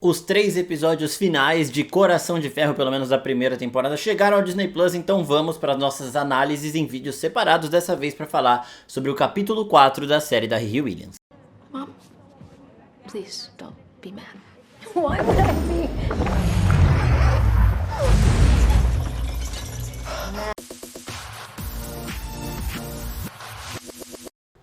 Os 3 episódios finais de Coração de Ferro, pelo menos da primeira temporada, chegaram ao Disney Plus, então vamos para as nossas análises em vídeos separados, dessa vez para falar sobre o capítulo 4 da série da Riri Williams. Mom, please don't be mad. Why would I be?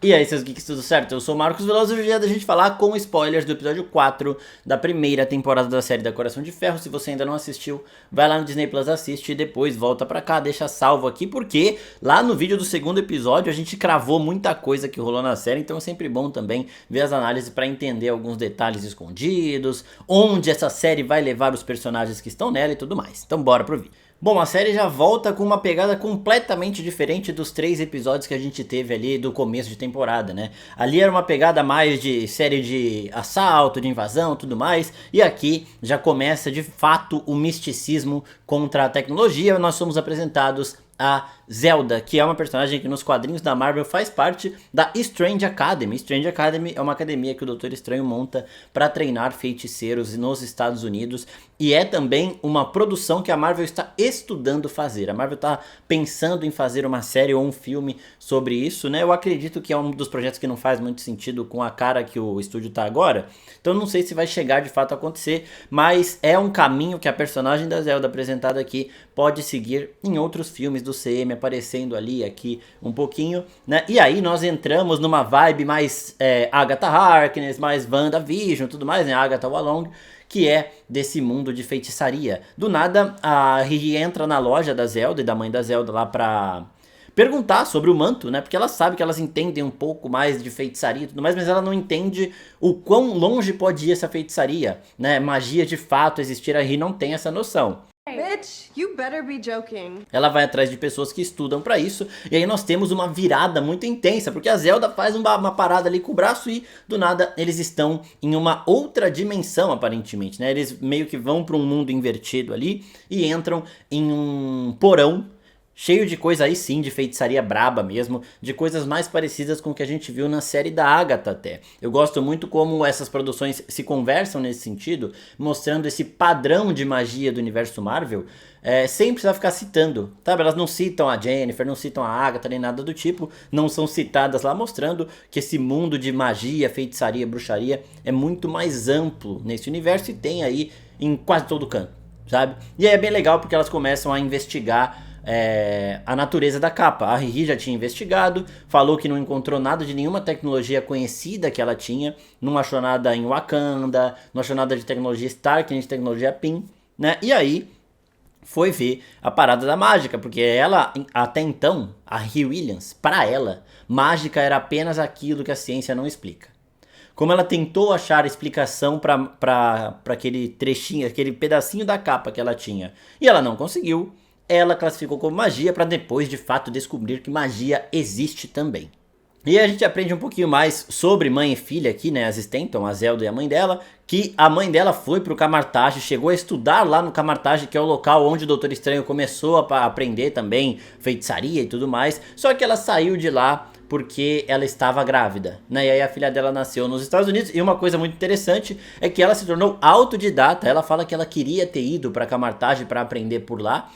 E aí, seus geeks, tudo certo? Eu sou o Marcos Veloso e hoje é da gente falar com spoilers do episódio 4 da primeira temporada da série da Coração de Ferro. Se você ainda não assistiu, vai lá no Disney Plus, assiste e depois volta pra cá, deixa salvo aqui, porque lá no vídeo do segundo episódio a gente cravou muita coisa que rolou na série, então é sempre bom também ver as análises pra entender alguns detalhes escondidos, onde essa série vai levar os personagens que estão nela e tudo mais. Então bora pro vídeo. Bom, a série já volta com uma pegada completamente diferente dos 3 episódios que a gente teve ali do começo de temporada, né? Ali era uma pegada mais de série de assalto, de invasão, tudo mais, e aqui já começa de fato o misticismo contra a tecnologia. Nós somos apresentados a Zelda, que é uma personagem que nos quadrinhos da Marvel faz parte da Strange Academy. Strange Academy é uma academia que o Doutor Estranho monta para treinar feiticeiros nos Estados Unidos, e é também uma produção que a Marvel está estudando fazer. A Marvel está pensando em fazer uma série ou um filme sobre isso, né? Eu acredito que é um dos projetos que não faz muito sentido com a cara que o estúdio tá agora, então não sei se vai chegar de fato a acontecer, mas é um caminho que a personagem da Zelda apresentada aqui pode seguir em outros filmes do CM, aparecendo ali, aqui um pouquinho, né? E aí nós entramos numa vibe mais Agatha Harkness, mais WandaVision, tudo mais, né? Agatha All Along, que é desse mundo de feitiçaria. Do nada, a Riri entra na loja da Zelda e da mãe da Zelda lá pra perguntar sobre o manto, né? Porque ela sabe que elas entendem um pouco mais de feitiçaria e tudo mais, mas ela não entende o quão longe pode ir essa feitiçaria, né? Magia de fato existir, a Riri não tem essa noção. Bitch, you better be joking. Ela vai atrás de pessoas que estudam pra isso, e aí nós temos uma virada muito intensa, porque a Zelda faz uma parada ali com o braço e do nada eles estão em uma outra dimensão aparentemente, né? Eles meio que vão pra um mundo invertido ali e entram em um porão cheio de coisa aí sim, de feitiçaria braba mesmo, de coisas mais parecidas com o que a gente viu na série da Agatha até. Eu gosto muito como essas produções se conversam nesse sentido, mostrando esse padrão de magia do universo Marvel, sem precisar ficar citando, sabe? Elas não citam a Jennifer, não citam a Agatha, nem nada do tipo, não são citadas lá, mostrando que esse mundo de magia, feitiçaria, bruxaria é muito mais amplo nesse universo e tem aí em quase todo canto, sabe? E aí é bem legal porque elas começam a investigar a natureza da capa. A Riri já tinha investigado, falou que não encontrou nada de nenhuma tecnologia conhecida que ela tinha, não achou nada em Wakanda, não achou nada de tecnologia Stark, nem de tecnologia PIM, né? E aí foi ver a parada da mágica, porque ela, até então, a Riri Williams, pra ela, mágica era apenas aquilo que a ciência não explica. Como ela tentou achar explicação para aquele trechinho, aquele pedacinho da capa que ela tinha, e ela não conseguiu, ela classificou como magia para depois de fato descobrir que magia existe também. E a gente aprende um pouquinho mais sobre mãe e filha aqui, né, as Stanton, a Zelda e a mãe dela, que a mãe dela foi pro Camartage, chegou a estudar lá no Camartage, que é o local onde o Doutor Estranho começou a aprender também feitiçaria e tudo mais, só que ela saiu de lá porque ela estava grávida, né? E aí a filha dela nasceu nos Estados Unidos, e uma coisa muito interessante é que ela se tornou autodidata. Ela fala que ela queria ter ido pra Camartage para aprender por lá,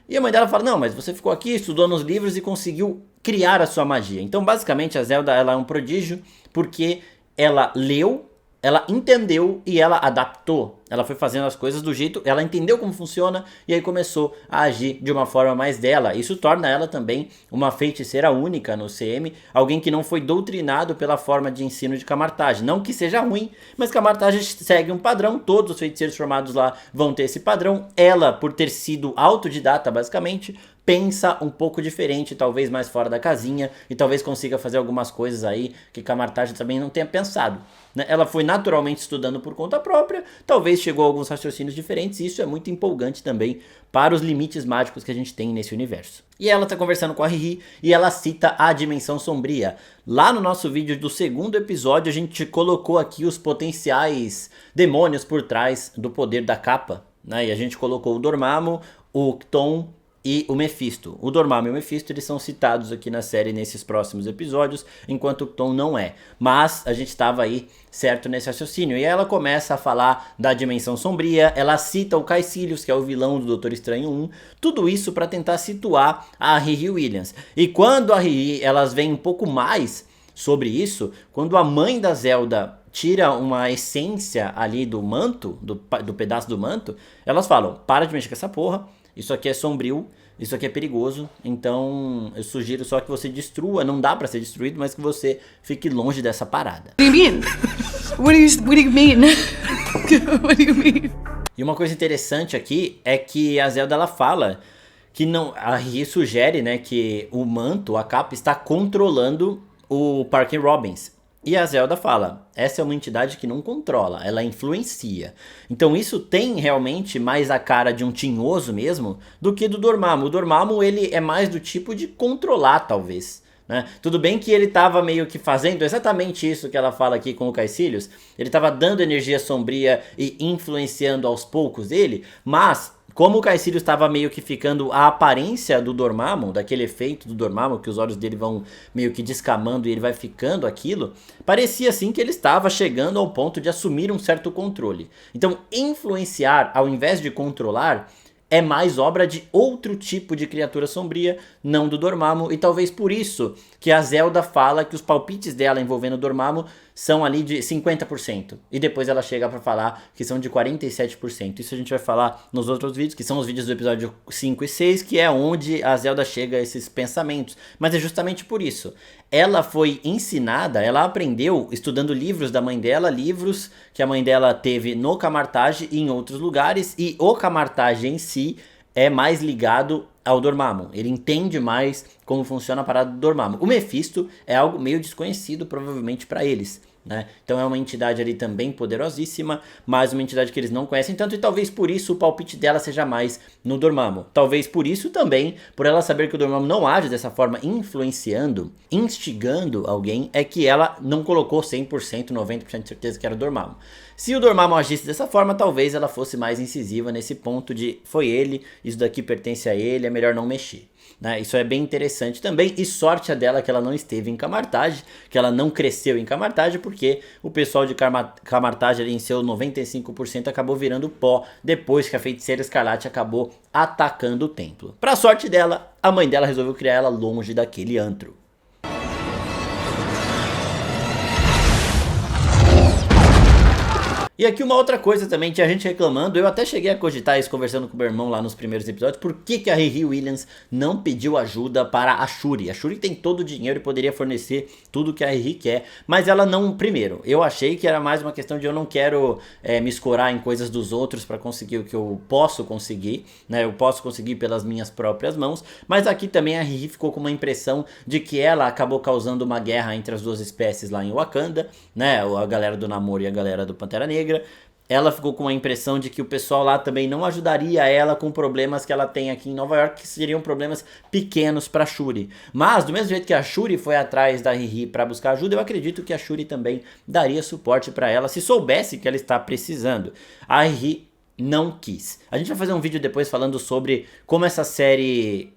e a mãe dela fala, não, mas você ficou aqui, estudou nos livros e conseguiu criar a sua magia. Então basicamente a Zelda, ela é um prodígio porque ela leu, ela entendeu e ela adaptou. Ela foi fazendo as coisas do jeito, ela entendeu como funciona e aí começou a agir de uma forma mais dela. Isso torna ela também uma feiticeira única no CM, alguém que não foi doutrinado pela forma de ensino de Camartage. Não que seja ruim, mas Camartage segue um padrão, todos os feiticeiros formados lá vão ter esse padrão. Ela, por ter sido autodidata basicamente, pensa um pouco diferente, talvez mais fora da casinha, e talvez consiga fazer algumas coisas aí que Camartage também não tenha pensado, né? Ela foi naturalmente estudando por conta própria, talvez chegou a alguns raciocínios diferentes, e isso é muito empolgante também para os limites mágicos que a gente tem nesse universo. E ela tá conversando com a Riri e ela cita a Dimensão Sombria. Lá no nosso vídeo do segundo episódio a gente colocou aqui os potenciais demônios por trás do poder da capa, né? E a gente colocou o Dormammu, o Kton, e o Mephisto. O Dormammu e o Mephisto, eles são citados aqui na série nesses próximos episódios, enquanto o Tom não é. Mas a gente estava aí certo nesse raciocínio. E ela começa a falar da Dimensão Sombria, ela cita o Caecilius, que é o vilão do Doutor Estranho 1, tudo isso para tentar situar a Riri Williams. E quando a Riri, elas veem um pouco mais sobre isso, quando a mãe da Zelda tira uma essência ali do manto, do pedaço do manto, elas falam, para de mexer com essa porra, isso aqui é sombrio, isso aqui é perigoso, então eu sugiro só que você destrua, não dá pra ser destruído, mas que você fique longe dessa parada. What do you mean? What do you mean? What do you mean? E uma coisa interessante aqui é que a Zelda ela fala que não, a Riri sugere, né, que o manto, a capa está controlando o Parker Robbins. E a Zelda fala, essa é uma entidade que não controla, ela influencia. Então isso tem realmente mais a cara de um tinhoso mesmo do que do Dormammu. O Dormammu ele é mais do tipo de controlar talvez, né? Tudo bem que ele estava meio que fazendo exatamente isso que ela fala aqui com o Caecilius. Ele estava dando energia sombria e influenciando aos poucos ele, mas como o Caecilius estava meio que ficando a aparência do Dormammu, daquele efeito do Dormammu, que os olhos dele vão meio que descamando e ele vai ficando aquilo, parecia assim que ele estava chegando ao ponto de assumir um certo controle. Então, influenciar ao invés de controlar é mais obra de outro tipo de criatura sombria, não do Dormammu, e talvez por isso que a Zelda fala que os palpites dela envolvendo o Dormammu são ali de 50%, e depois ela chega pra falar que são de 47%. Isso a gente vai falar nos outros vídeos, que são os vídeos do episódio 5 e 6, que é onde a Zelda chega a esses pensamentos, mas é justamente por isso. Ela foi ensinada, ela aprendeu estudando livros da mãe dela, livros que a mãe dela teve no Camartage e em outros lugares, e o Camartage em si é mais ligado ao Dormammu. Ele entende mais como funciona a parada do Dormammu. O Mephisto é algo meio desconhecido provavelmente para eles, né? Então é uma entidade ali também poderosíssima, mas uma entidade que eles não conhecem tanto, e talvez por isso o palpite dela seja mais no Dormammu. Talvez por isso também, por ela saber que o Dormammu não age dessa forma influenciando, instigando alguém, é que ela não colocou 100%, 90% de certeza que era o Dormammu. Se o Dormammu agisse dessa forma, talvez ela fosse mais incisiva nesse ponto de foi ele, isso daqui pertence a ele, é melhor não mexer, né? Isso é bem interessante também, e sorte a dela que ela não esteve em Camartage, que ela não cresceu em Camartage, porque o pessoal de Camartage ali em seu 95% acabou virando pó, depois que a Feiticeira Escarlate acabou atacando o templo. Pra sorte dela, a mãe dela resolveu criar ela longe daquele antro. E aqui uma outra coisa também, tinha gente reclamando, eu até cheguei a cogitar isso conversando com o meu irmão lá nos primeiros episódios, por que a Riri Williams não pediu ajuda para a Shuri? A Shuri tem todo o dinheiro e poderia fornecer tudo que a Riri quer, mas ela não, primeiro, eu achei que era mais uma questão de eu não quero me escorar em coisas dos outros para conseguir o que eu posso conseguir, né? Eu posso conseguir pelas minhas próprias mãos, mas aqui também a Riri ficou com uma impressão de que ela acabou causando uma guerra entre as duas espécies lá em Wakanda, né? A galera do Namor e a galera do Pantera Negra. Ela ficou com a impressão de que o pessoal lá também não ajudaria ela com problemas que ela tem aqui em Nova York, que seriam problemas pequenos para Shuri. Mas do mesmo jeito que a Shuri foi atrás da Riri para buscar ajuda, eu acredito que a Shuri também daria suporte para ela se soubesse que ela está precisando. A Riri não quis. A gente vai fazer um vídeo depois falando sobre como essa série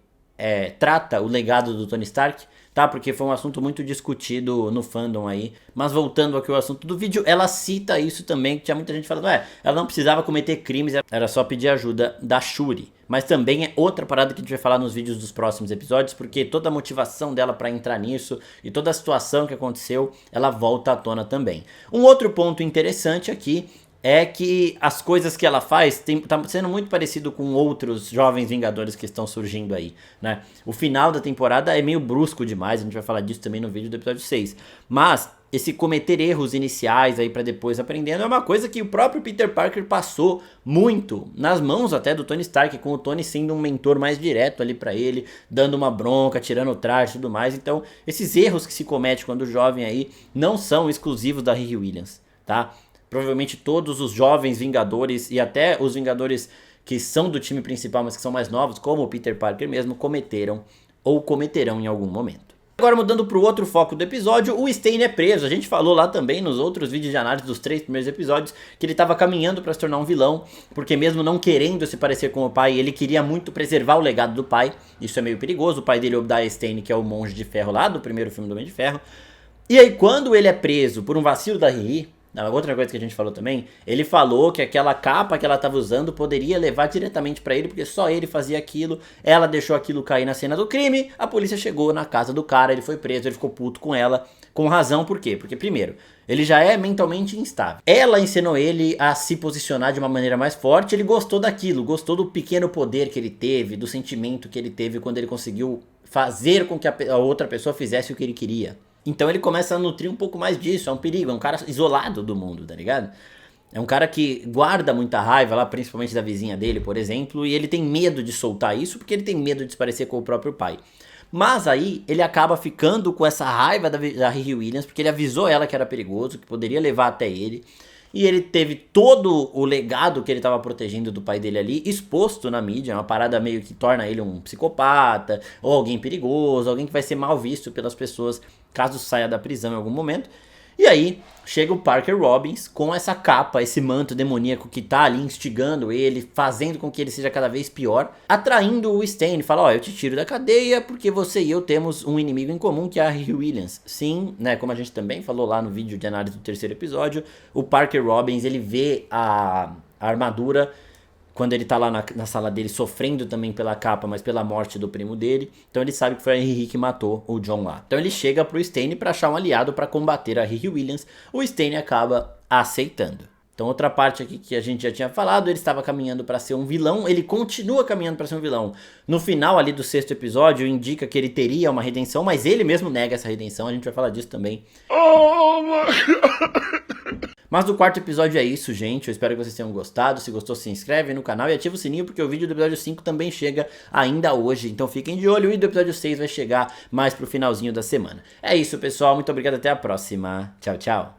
trata o legado do Tony Stark, tá? Porque foi um assunto muito discutido no fandom aí. Mas voltando aqui ao assunto do vídeo, ela cita isso também, que tinha muita gente falando, ela não precisava cometer crimes, era só pedir ajuda da Shuri. Mas também é outra parada que a gente vai falar nos vídeos dos próximos episódios, porque toda a motivação dela pra entrar nisso e toda a situação que aconteceu, ela volta à tona também. Um outro ponto interessante aqui é que as coisas que ela faz tá sendo muito parecido com outros jovens Vingadores que estão surgindo aí, né? O final da temporada é meio brusco demais, a gente vai falar disso também no vídeo do episódio 6. Mas esse cometer erros iniciais aí pra depois aprendendo é uma coisa que o próprio Peter Parker passou muito nas mãos até do Tony Stark, com o Tony sendo um mentor mais direto ali pra ele, dando uma bronca, tirando o traje e tudo mais. Então esses erros que se comete quando jovem aí não são exclusivos da Riri Williams, tá? Provavelmente todos os jovens Vingadores e até os Vingadores que são do time principal, mas que são mais novos, como o Peter Parker mesmo, cometeram ou cometerão em algum momento. Agora mudando pro outro foco do episódio, o Stain é preso. A gente falou lá também nos outros vídeos de análise dos 3 primeiros episódios que ele estava caminhando para se tornar um vilão, porque mesmo não querendo se parecer com o pai, ele queria muito preservar o legado do pai. Isso é meio perigoso. O pai dele, Obadiah Stane, que é o monge de ferro lá do primeiro filme do Homem de Ferro. E aí quando ele é preso por um vacilo da Riri, outra coisa que a gente falou também, ele falou que aquela capa que ela estava usando poderia levar diretamente pra ele, porque só ele fazia aquilo, ela deixou aquilo cair na cena do crime, a polícia chegou na casa do cara, ele foi preso, ele ficou puto com ela, com razão, por quê? Porque primeiro, ele já é mentalmente instável. Ela ensinou ele a se posicionar de uma maneira mais forte, ele gostou daquilo, gostou do pequeno poder que ele teve, do sentimento que ele teve quando ele conseguiu fazer com que a outra pessoa fizesse o que ele queria. Então ele começa a nutrir um pouco mais disso, é um perigo, é um cara isolado do mundo, tá ligado? É um cara que guarda muita raiva lá, principalmente da vizinha dele, por exemplo, e ele tem medo de soltar isso porque ele tem medo de se parecer com o próprio pai. Mas aí ele acaba ficando com essa raiva da Riri Williams, porque ele avisou ela que era perigoso, que poderia levar até ele. E ele teve todo o legado que ele estava protegendo do pai dele ali exposto na mídia, uma parada meio que torna ele um psicopata, ou alguém perigoso, alguém que vai ser mal visto pelas pessoas caso saia da prisão em algum momento. E aí chega o Parker Robbins com essa capa, esse manto demoníaco que tá ali instigando ele, fazendo com que ele seja cada vez pior, atraindo o Stain. Fala, ó, eu te tiro da cadeia porque você e eu temos um inimigo em comum, que é a Riri Williams. Sim, né, como a gente também falou lá no vídeo de análise do terceiro episódio, o Parker Robbins, ele vê a armadura quando ele tá lá na sala dele sofrendo também pela capa, mas pela morte do primo dele. Então ele sabe que foi a Riri que matou o John lá. Então ele chega pro Stain pra achar um aliado pra combater a Riri Williams. O Stain acaba aceitando. Então outra parte aqui que a gente já tinha falado, ele estava caminhando pra ser um vilão, ele continua caminhando pra ser um vilão. No final ali do 6º episódio indica que ele teria uma redenção, mas ele mesmo nega essa redenção, a gente vai falar disso também. Oh my God. Mas o 4º episódio é isso, gente. Eu espero que vocês tenham gostado. Se gostou, se inscreve no canal e ativa o sininho, porque o vídeo do episódio 5 também chega ainda hoje. Então fiquem de olho, e do episódio 6 vai chegar mais pro finalzinho da semana. É isso, pessoal. Muito obrigado, até a próxima. Tchau, tchau.